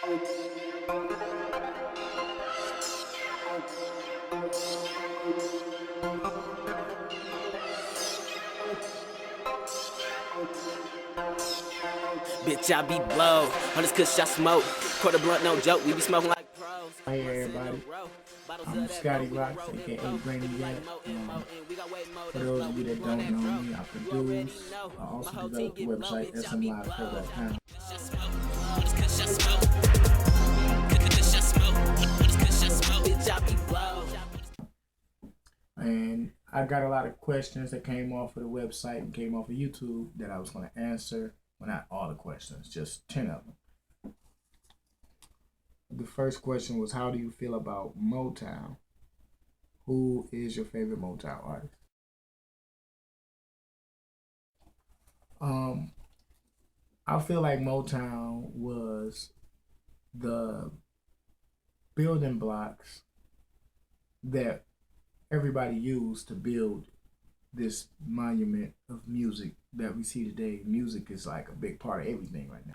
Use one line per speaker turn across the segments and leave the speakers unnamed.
Bitch, I be blow. On this kush I smoke. Quarter blunt, no joke. We be smoking like pros.
Hey everybody, I'm Scotty Rocks, aka Brainy Jack. For those of you that don't know me, I produce. I also developed the website smlivepro.com. And I got a lot of questions that came off of the website and came off of YouTube that I was going to answer. Well, not all the questions, just 10 of them. The first question was, how do you feel about Motown? Who is your favorite Motown artist? I feel like Motown was the building blocks that everybody used to build this monument of music that we see today. Music is like a big part of everything right now.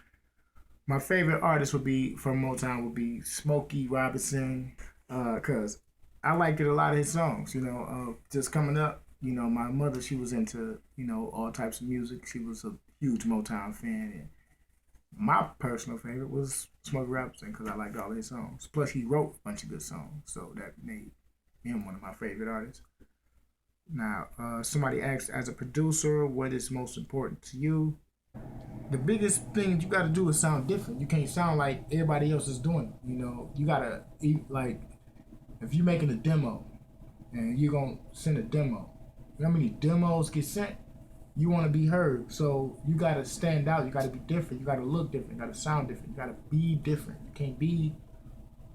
My favorite artist would be from Motown would be Smokey Robinson, cause I liked a lot of his songs. Just coming up, my mother, she was into all types of music. She was a huge Motown fan, and my personal favorite was Smokey Robinson because I liked all of his songs. Plus, he wrote a bunch of good songs, so that made him one of my favorite artists. Now, somebody asked, as a producer, what is most important to you? The biggest thing you got to do is sound different. You can't sound like everybody else is doing it. You got to, like, if you're making a demo and you're going to send a demo, you know how many demos get sent? You want to be heard. So you got to stand out. You got to be different. You got to look different. You got to sound different. You got to be different. You can't be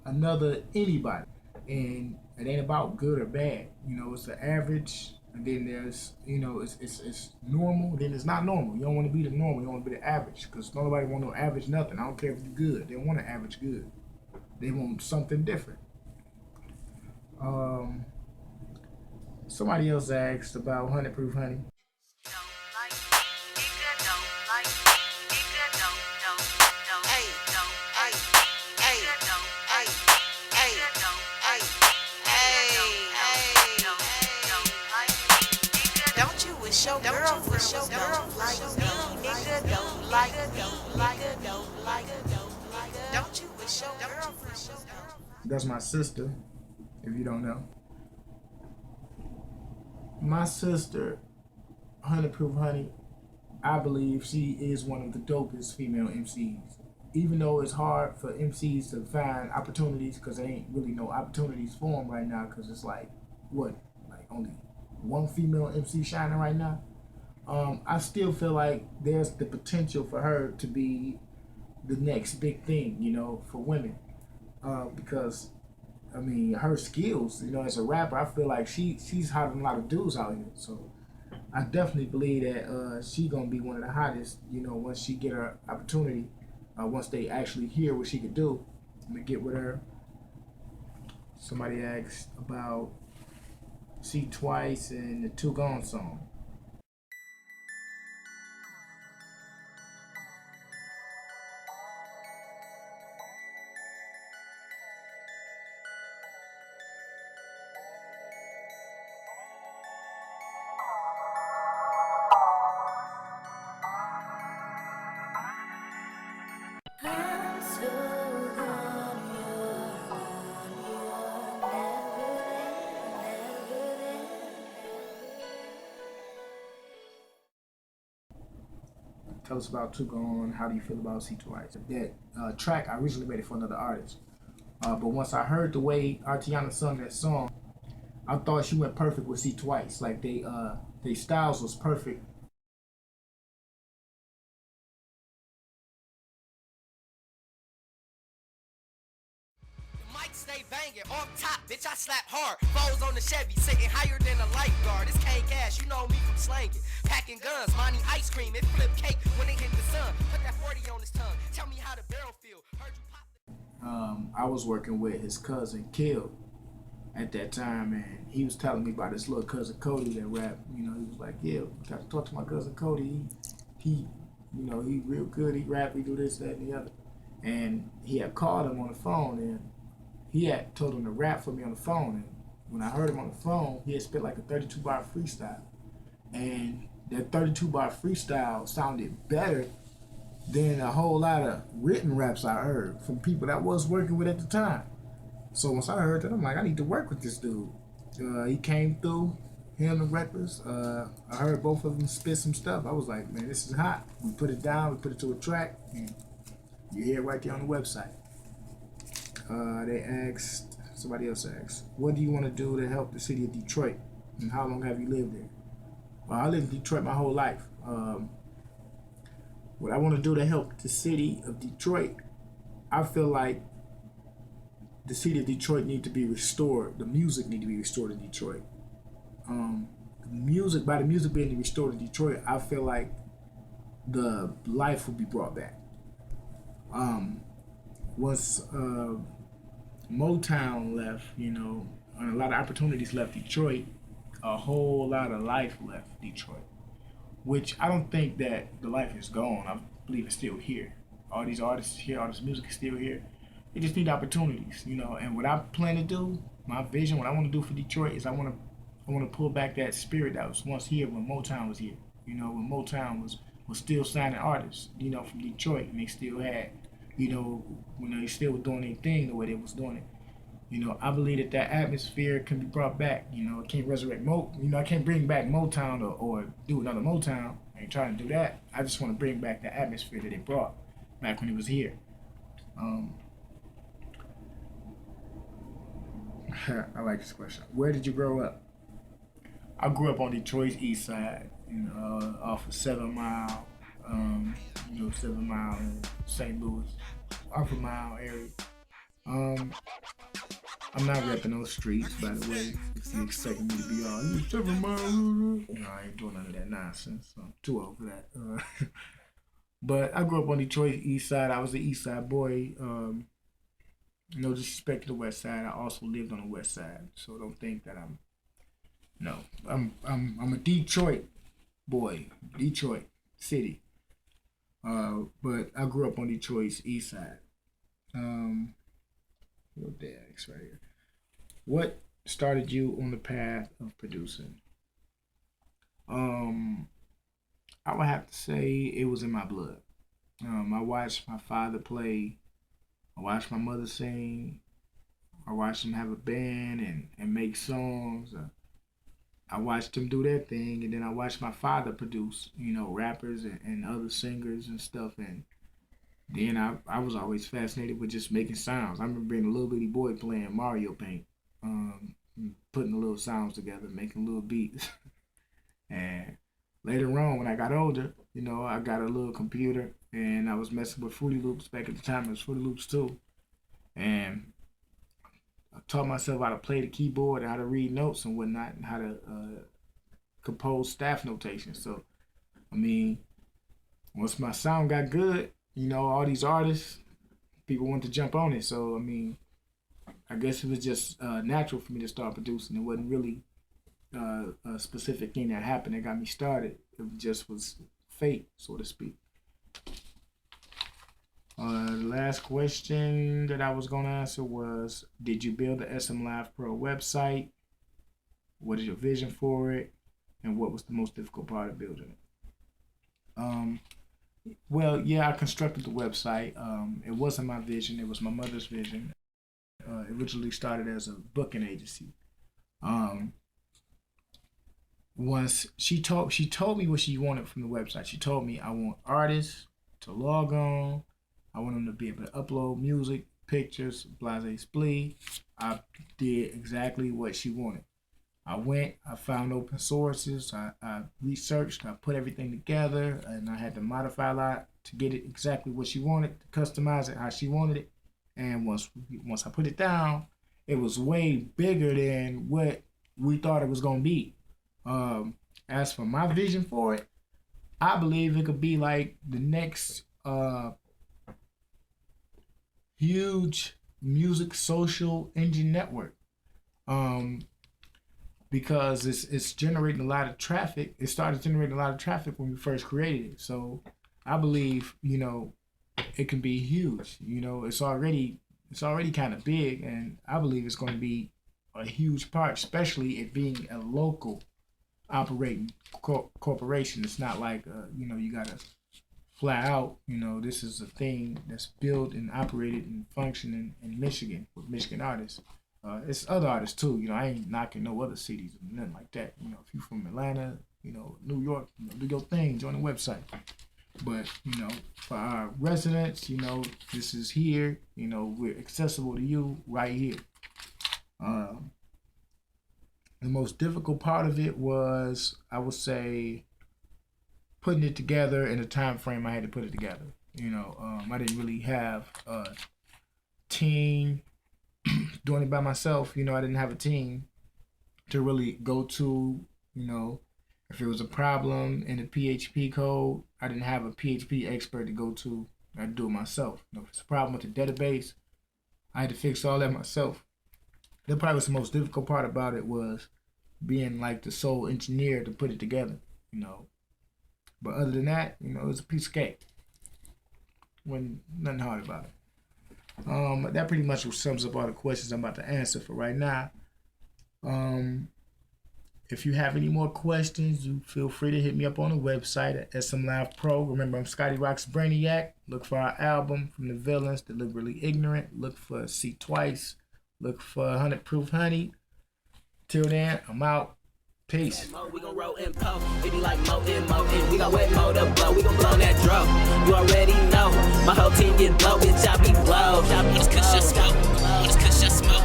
another anybody. And it ain't about good or bad. It's the average. And then there's, it's normal. Then it's not normal. You don't want to be the normal. You want to be the average. Because nobody want no average nothing. I don't care if you're good. They want an average good. They want something different. Somebody else asked about 100 Proof Honey.
Show girl, don't like me, nigga, don't like me, nigga, don't like me. Don't you wish your girlfriend?
That's my sister, if you don't know. My sister, 100 Proof Honey, I believe she is one of the dopest female MCs. Even though it's hard for MCs to find opportunities, because there ain't really no opportunities for them right now, because it's like only one female MC shining right now. I still feel like there's the potential for her to be the next big thing, for women. Because, her skills, as a rapper, I feel like she's hotter than a lot of dudes out here. So I definitely believe that she gonna be one of the hottest, once she get her opportunity, once they actually hear what she could do. I'm gonna get with her. Somebody asked about See Twice and the Two Gone song. Tell us about Two Gone. How do you feel about See Twice? That track, I originally made it for another artist. But once I heard the way Artiana sung that song, I thought she went perfect with See Twice. Like they styles was perfect.
Stay banging off top, bitch. I slap hard. Foes on the Chevy, sitting higher than a lifeguard. It's K Cash, you know me from slanging, packing guns, Monty ice cream, it flip cake when it hit the sun. Put that 40 on his tongue. Tell me how the barrel feel. Heard you pop.
I was working with his cousin Kill at that time, and he was telling me about his little cousin Cody that rap. He was like, "Yeah, got to talk to my cousin Cody. He he real good. He rap. He do this, that, and the other." and he had called him on the phone, and he had told him to rap for me on the phone. And when I heard him on the phone, he had spit like a 32 bar freestyle, and that 32 bar freestyle sounded better than a whole lot of written raps I heard from people that I was working with at the time. So once I heard that, I'm like, I need to work with this dude. He came through, him and Reckless. I heard both of them spit some stuff. I was like, man, this is hot. We put it down, we put it to a track, and you hear it right there on the website. Somebody else asked, what do you want to do to help the city of Detroit? And how long have you lived there? Well, I lived in Detroit my whole life. What I want to do to help the city of Detroit, I feel like the city of Detroit need to be restored. The music need to be restored in Detroit. By the music being restored in Detroit, I feel like the life will be brought back. Once Motown left, and a lot of opportunities left Detroit, a whole lot of life left Detroit. Which I don't think that the life is gone. I believe it's still here. All these artists here, all this music is still here. They just need opportunities, And what I plan to do, my vision, what I want to do for Detroit is I want to pull back that spirit that was once here when Motown was here. When Motown was still signing artists, from Detroit, and they still had, when they still were doing their thing the way they was doing it. I believe that atmosphere can be brought back. I can't resurrect I can't bring back Motown or do another Motown. I ain't trying to do that. I just want to bring back the atmosphere that it brought back when it was here. I like this question. Where did you grow up? I grew up on Detroit's east side, off of 7 Mile, 7 Mile in St. Louis, Upper Mile area. I'm not repping those streets, by the way. If you're expecting me to be all, 7 Mile, I ain't doing none of that nonsense. I'm too old for that. But I grew up on Detroit's east side. I was the east side boy. No disrespect to the west side. I also lived on the west side, so don't think that I'm a Detroit boy, Detroit city. But I grew up on Detroit's east side. Right here. What started you on the path of producing? I would have to say it was in my blood. I watched my father play. I watched my mother sing. I watched them have a band and make songs. I watched them do their thing, and then I watched my father produce, rappers and other singers and stuff. And then I was always fascinated with just making sounds. I remember being a little bitty boy playing Mario Paint, putting the little sounds together, making little beats. And later on, when I got older, I got a little computer, and I was messing with Fruity Loops. Back at the time, it was Fruity Loops too. And I taught myself how to play the keyboard, and how to read notes and whatnot, and how to compose staff notation. So, once my sound got good, all these artists, people wanted to jump on it. So, I guess it was just natural for me to start producing. It wasn't really a specific thing that happened that got me started. It just was fate, so to speak. The last question that I was going to answer was, did you build the SM Live Pro website? What is your vision for it? And what was the most difficult part of building it? Well, yeah, I constructed the website. It wasn't my vision. It was my mother's vision. It originally started as a booking agency. Once she told me what she wanted from the website. She told me, I want artists to log on. I want them to be able to upload music, pictures, blase splee. I did exactly what she wanted. I went, I found open sources, I researched, I put everything together, and I had to modify a lot to get it exactly what she wanted, to customize it how she wanted it. And once I put it down, it was way bigger than what we thought it was going to be. As for my vision for it, I believe it could be like the next huge music social engine network. Because it's generating a lot of traffic. It started generating a lot of traffic when we first created it. So I believe, it can be huge. You know, it's already kind of big, and I believe it's going to be a huge part, especially it being a local operating corporation. It's not like you know, you gotta fly out. You know, this is a thing that's built and operated and functioning in Michigan with Michigan artists. It's other artists too. You know, I ain't knocking no other cities or nothing like that. You know, if you from Atlanta, you know, New York, you know, do your thing, join the website. But, you know, for our residents, you know, this is here. You know, we're accessible to you right here. The most difficult part of it was, I would say, putting it together in the time frame I had to put it together. You know, I didn't really have a team doing it by myself. You know, I didn't have a team to really go to. You know, if it was a problem in the PHP code, I didn't have a PHP expert to go to. I had to do it myself. You know, if it's a problem with the database, I had to fix all that myself. That probably was the most difficult part about it, was being like the sole engineer to put it together. You know, but other than that, you know, it was a piece of cake. Wasn't nothing hard about it. That pretty much sums up all the questions I'm about to answer for right now. If you have any more questions, you feel free to hit me up on the website at SM Live Pro. Remember, I'm Scotty Rock's Brainiac. Look for our album, From the Villains, Deliberately Ignorant. Look for See Twice. Look for 100 Proof Honey. Till then, I'm out. Peace.
We gon' roll and poke. It be like mo and mo and we gon' wet mo to blow. We gon' blow that drum. You already know. My whole team get blow, bitch. I be blow. What is kush smoke? What is kush smoke?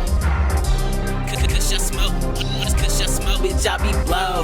Kush smoke. What is kush smoke? Bitch, I be blow.